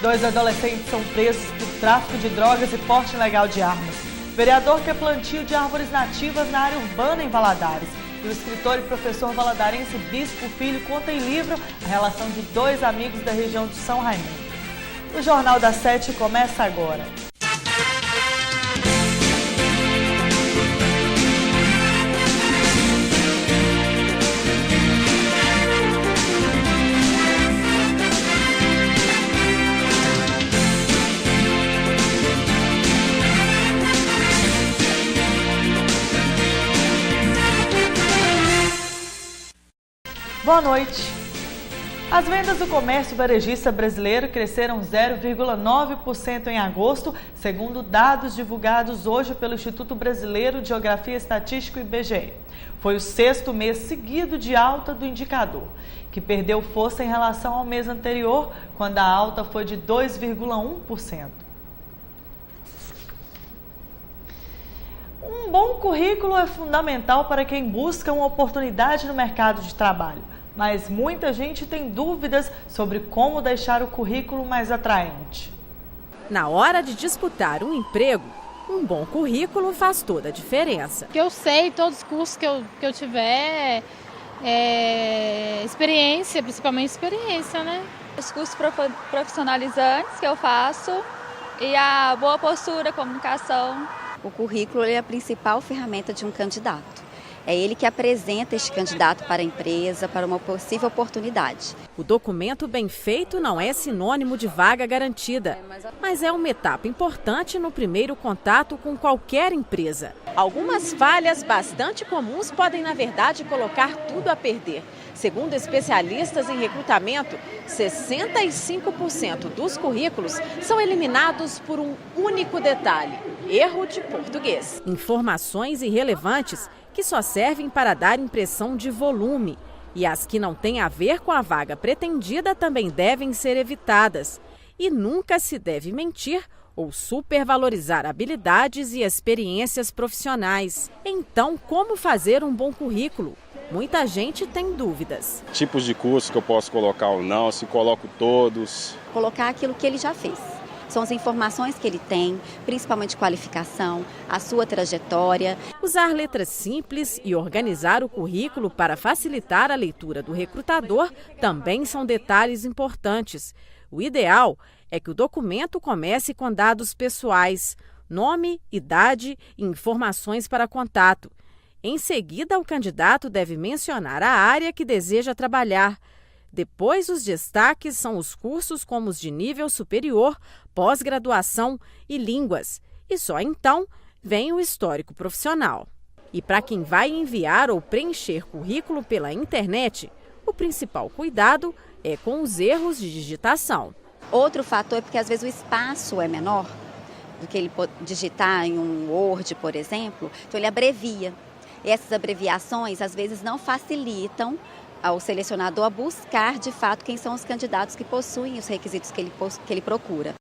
2 adolescentes são presos por tráfico de drogas e porte ilegal de armas. O vereador quer plantio de árvores nativas na área urbana em Valadares. E o escritor e professor valadarense Bispo Filho conta em livro a relação de 2 amigos da região de São Raimundo. O Jornal das 7 começa agora. Boa noite. As vendas do comércio varejista brasileiro cresceram 0,9% em agosto, segundo dados divulgados hoje pelo Instituto Brasileiro de Geografia e Estatística, IBGE. Foi o 6º mês seguido de alta do indicador, que perdeu força em relação ao mês anterior, quando a alta foi de 2,1%. Um bom currículo é fundamental para quem busca uma oportunidade no mercado de trabalho. Mas muita gente tem dúvidas sobre como deixar o currículo mais atraente. Na hora de disputar um emprego, um bom currículo faz toda a diferença. Que eu sei, todos os cursos que eu tiver, experiência, principalmente experiência, né? Os cursos profissionalizantes que eu faço e a boa postura, comunicação. O currículo é a principal ferramenta de um candidato. É ele que apresenta este candidato para a empresa, para uma possível oportunidade. O documento bem feito não é sinônimo de vaga garantida, mas é uma etapa importante no primeiro contato com qualquer empresa. Algumas falhas bastante comuns podem, na verdade, colocar tudo a perder. Segundo especialistas em recrutamento, 65% dos currículos são eliminados por um único detalhe: erro de português. Informações irrelevantes que só servem para dar impressão de volume. E as que não têm a ver com a vaga pretendida também devem ser evitadas. E nunca se deve mentir ou supervalorizar habilidades e experiências profissionais. Então, como fazer um bom currículo? Muita gente tem dúvidas. Tipos de curso que eu posso colocar ou não, se coloco todos. Colocar aquilo que ele já fez. São as informações que ele tem, principalmente qualificação, a sua trajetória. Usar letras simples e organizar o currículo para facilitar a leitura do recrutador também são detalhes importantes. O ideal é que o documento comece com dados pessoais, nome, idade e informações para contato. Em seguida, o candidato deve mencionar a área que deseja trabalhar. Depois, os destaques são os cursos como os de nível superior, pós-graduação e línguas. E só então vem o histórico profissional. E para quem vai enviar ou preencher currículo pela internet, o principal cuidado é com os erros de digitação. Outro fator é porque às vezes o espaço é menor do que ele digitar em um Word, por exemplo, então ele abrevia. E essas abreviações às vezes não facilitam ao selecionador a buscar, de fato, quem são os candidatos que possuem os requisitos que ele procura.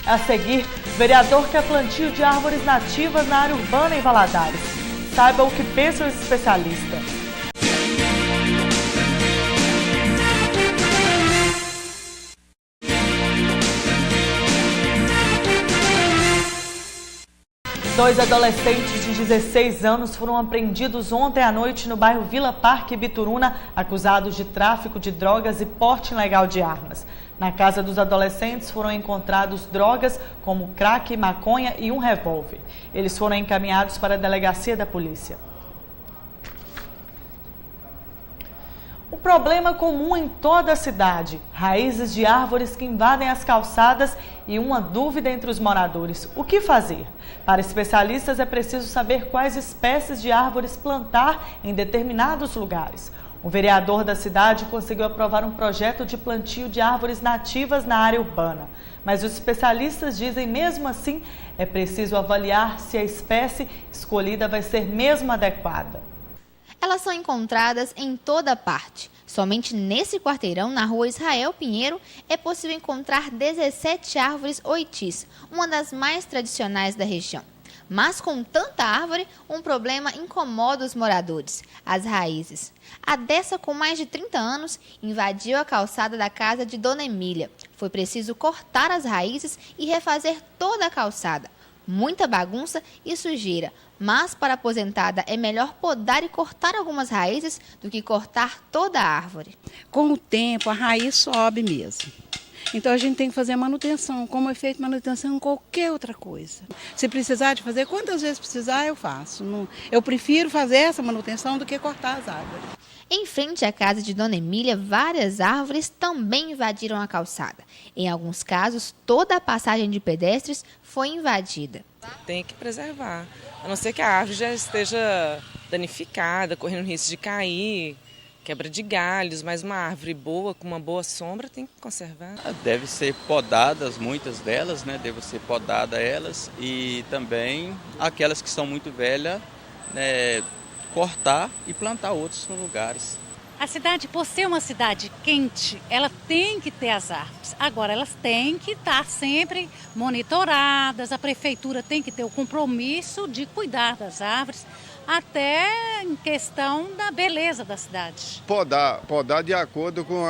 A seguir, o vereador quer plantio de árvores nativas na área urbana em Valadares. Saiba o que pensam os especialistas. Dois adolescentes de 16 anos foram apreendidos ontem à noite no bairro Vila Parque, Bituruna, acusados de tráfico de drogas e porte ilegal de armas. Na casa dos adolescentes foram encontrados drogas como crack, maconha e um revólver. Eles foram encaminhados para a delegacia da polícia. O problema comum em toda a cidade: raízes de árvores que invadem as calçadas e uma dúvida entre os moradores: o que fazer? Para especialistas, é preciso saber quais espécies de árvores plantar em determinados lugares. O vereador da cidade conseguiu aprovar um projeto de plantio de árvores nativas na área urbana. Mas os especialistas dizem, mesmo assim, é preciso avaliar se a espécie escolhida vai ser mesmo adequada. Elas são encontradas em toda parte. Somente nesse quarteirão, na rua Israel Pinheiro, é possível encontrar 17 árvores oitis, uma das mais tradicionais da região. Mas com tanta árvore, um problema incomoda os moradores: as raízes. A dessa, com mais de 30 anos, invadiu a calçada da casa de Dona Emília. Foi preciso cortar as raízes e refazer toda a calçada. Muita bagunça e sujeira, mas para a aposentada é melhor podar e cortar algumas raízes do que cortar toda a árvore. Com o tempo, a raiz sobe mesmo. Então a gente tem que fazer a manutenção, como é feito manutenção em qualquer outra coisa. Se precisar de fazer, quantas vezes precisar, eu faço. Eu prefiro fazer essa manutenção do que cortar as árvores. Em frente à casa de Dona Emília, várias árvores também invadiram a calçada. Em alguns casos, toda a passagem de pedestres foi invadida. Tem que preservar, a não ser que a árvore já esteja danificada, correndo risco de cair, quebra de galhos, mas uma árvore boa, com uma boa sombra, tem que conservar. Deve ser podadas, muitas delas, né? Deve ser podada elas, e também aquelas que são muito velhas, né? Cortar e plantar outros lugares. A cidade, por ser uma cidade quente, ela tem que ter as árvores. Agora, elas têm que estar sempre monitoradas, a prefeitura tem que ter o compromisso de cuidar das árvores, até em questão da beleza da cidade. Podar de acordo com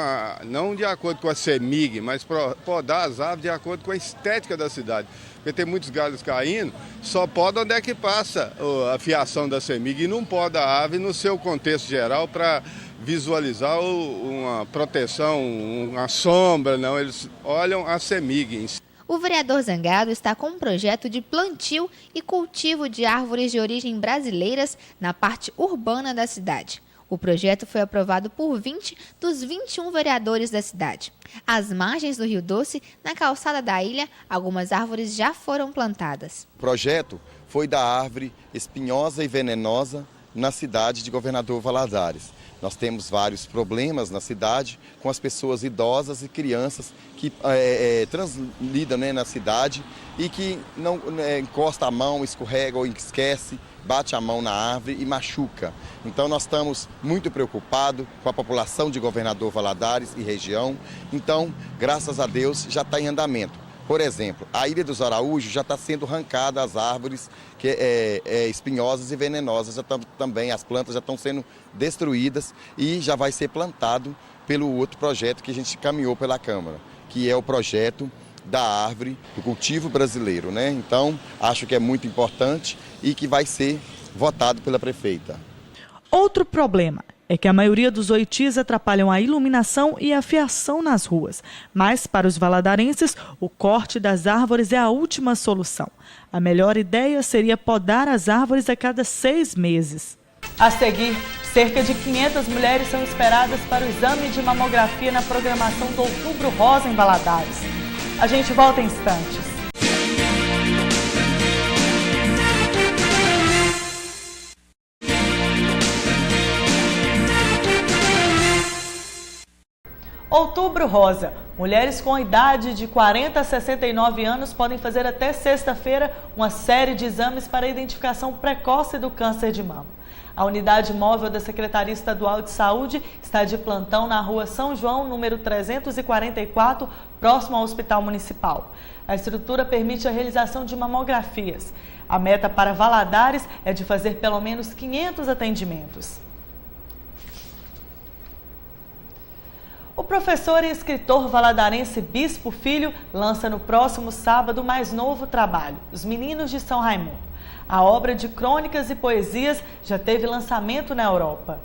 não de acordo com a CEMIG, mas podar as árvores de acordo com a estética da cidade. Porque tem muitos galhos caindo, só poda onde é que passa a fiação da CEMIG e não poda a árvore no seu contexto geral para visualizar uma proteção, uma sombra, não, eles olham a CEMIG em si. O vereador Zangado está com um projeto de plantio e cultivo de árvores de origem brasileiras na parte urbana da cidade. O projeto foi aprovado por 20 dos 21 vereadores da cidade. Às margens do Rio Doce, na calçada da ilha, algumas árvores já foram plantadas. O projeto foi da árvore espinhosa e venenosa na cidade de Governador Valadares. Nós temos vários problemas na cidade com as pessoas idosas e crianças que translidam, né, na cidade e que não encosta a mão, escorrega ou esquece, bate a mão na árvore e machuca. Então nós estamos muito preocupados com a população de Governador Valadares e região. Então, graças a Deus, já está em andamento. Por exemplo, a Ilha dos Araújos já está sendo arrancada as árvores que espinhosas e venenosas, também as plantas já estão sendo destruídas e já vai ser plantado pelo outro projeto que a gente caminhou pela Câmara, que é o projeto da árvore do cultivo brasileiro, né? Então, acho que é muito importante e que vai ser votado pela prefeita. Outro problema é que a maioria dos oitis atrapalham a iluminação e a fiação nas ruas. Mas, para os valadarenses, o corte das árvores é a última solução. A melhor ideia seria podar as árvores a cada 6 meses. A seguir, cerca de 500 mulheres são esperadas para o exame de mamografia na programação do Outubro Rosa em Valadares. A gente volta em instantes. Outubro Rosa. Mulheres com idade de 40 a 69 anos podem fazer até sexta-feira uma série de exames para a identificação precoce do câncer de mama. A unidade móvel da Secretaria Estadual de Saúde está de plantão na Rua São João, número 344, próximo ao Hospital Municipal. A estrutura permite a realização de mamografias. A meta para Valadares é de fazer pelo menos 500 atendimentos. O professor e escritor valadarense Bispo Filho lança no próximo sábado o mais novo trabalho, Os Meninos de São Raimundo. A obra de crônicas e poesias já teve lançamento na Europa.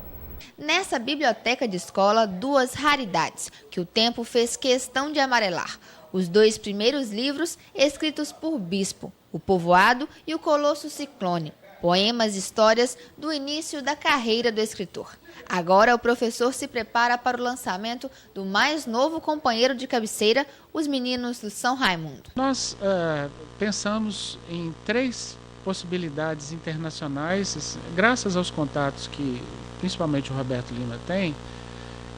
Nessa biblioteca de escola, 2 raridades que o tempo fez questão de amarelar. Os 2 primeiros livros escritos por Bispo, O Povoado e O Colosso Ciclone. Poemas e histórias do início da carreira do escritor. Agora o professor se prepara para o lançamento do mais novo companheiro de cabeceira, Os Meninos do São Raimundo. Nós pensamos em 3 possibilidades internacionais, graças aos contatos que principalmente o Roberto Lima tem.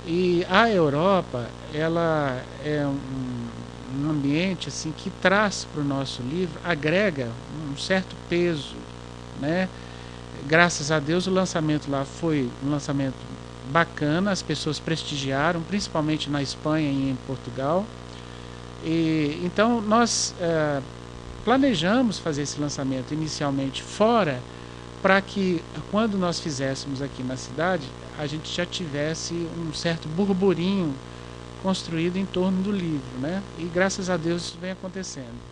E a Europa, ela é um ambiente assim, que traz para o nosso livro, agrega um certo peso, né? Graças a Deus o lançamento lá foi um lançamento bacana, as pessoas prestigiaram, principalmente na Espanha e em Portugal. E então nós planejamos fazer esse lançamento inicialmente fora, para que quando nós fizéssemos aqui na cidade, a gente já tivesse um certo burburinho construído em torno do livro, né? E graças a Deus isso vem acontecendo.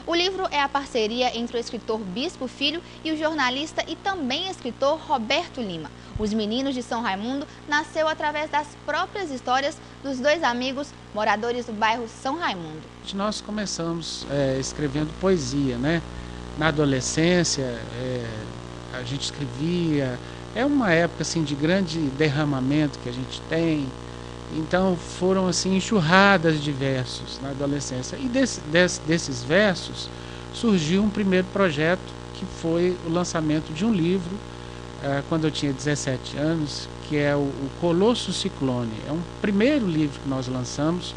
O livro é a parceria entre o escritor Bispo Filho e o jornalista e também escritor Roberto Lima. Os Meninos de São Raimundo nasceu através das próprias histórias dos dois amigos moradores do bairro São Raimundo. Nós começamos escrevendo poesia, né? Na adolescência, a gente escrevia. É uma época assim de grande derramamento que a gente tem. Então foram assim enxurradas de versos na adolescência. E desses versos surgiu um primeiro projeto que foi o lançamento de um livro quando eu tinha 17 anos, que é o Colosso Ciclone. É um primeiro livro que nós lançamos.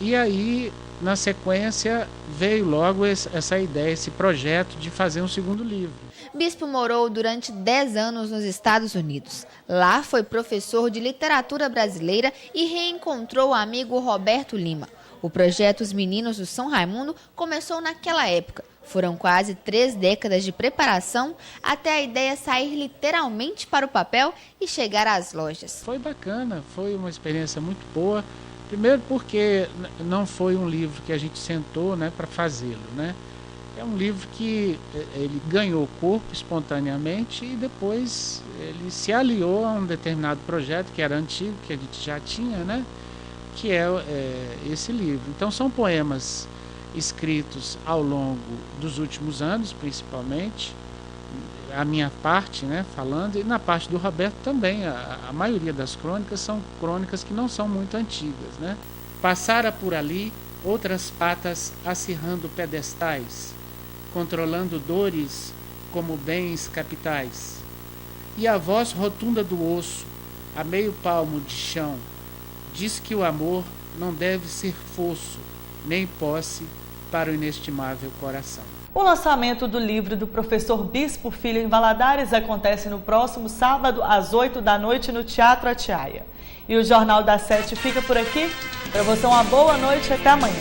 E aí, na sequência, veio logo essa ideia, esse projeto de fazer um segundo livro. Bispo morou durante 10 anos nos Estados Unidos. Lá foi professor de literatura brasileira e reencontrou o amigo Roberto Lima. O projeto Os Meninos do São Raimundo começou naquela época. Foram quase 3 décadas de preparação até a ideia sair literalmente para o papel e chegar às lojas. Foi bacana, foi uma experiência muito boa. Primeiro porque não foi um livro que a gente sentou, né, para fazê-lo, né? É um livro que ele ganhou corpo espontaneamente e depois ele se aliou a um determinado projeto que era antigo, que a gente já tinha, né? Que é esse livro. Então são poemas escritos ao longo dos últimos anos, principalmente, a minha parte, né, falando, e na parte do Roberto também. A maioria das crônicas são crônicas que não são muito antigas, né? Passara por ali outras patas acirrando pedestais, controlando dores como bens capitais. E a voz rotunda do osso, a meio palmo de chão, diz que o amor não deve ser fosso, nem posse para o inestimável coração. O lançamento do livro do professor Bispo Filho em Valadares acontece no próximo sábado, às 8 da noite, no Teatro Atiaia. E o Jornal das 7 fica por aqui. Para você, uma boa noite e até amanhã.